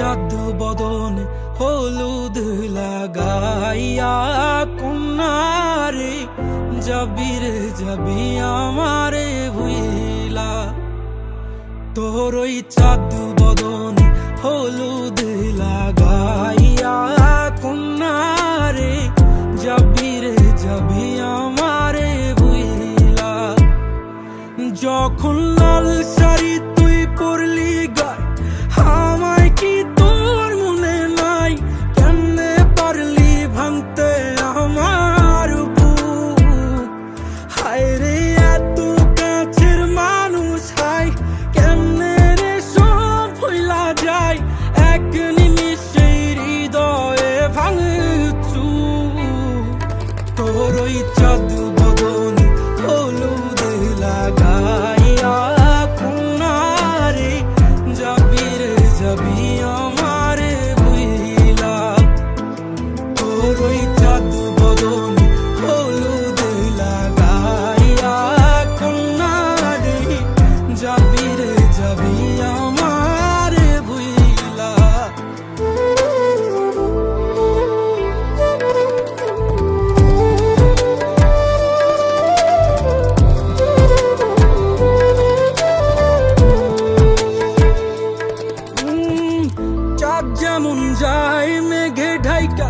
চাঁদ বদন হলুদ লাগাইয়া কন্যারে যাবি রে যাবি আমারে ভুইলা। তোর ওই চাঁদ বদন হলুদ লাগাইয়া কন্যারে যাবি রে যাবি আমারে ভুইলা। যখন লাল শাড়ি তুই পরলি গায় আমায় কি তোর মনে নাই? কেমনে পারলি ভাঙতে আমার বুক? হায় রে এত কাছের মানুষ, হায় কেমনে রে সব ভুইলা যায় এক নিমিষে হৃদয়ে ভাঙচু। তোর ওই চাঁদ বদন হলুদ লাগাইয়া কন্যারে যাবি রে যাবি আমারে ভুইলা। তোর ওই চাঁদ বদন হলুদ লাগাইয়া কন্যারে যাবি রে যাবি আমারে ভুইলা। চাঁদ যেমন যায় মেঘে ঢাইকা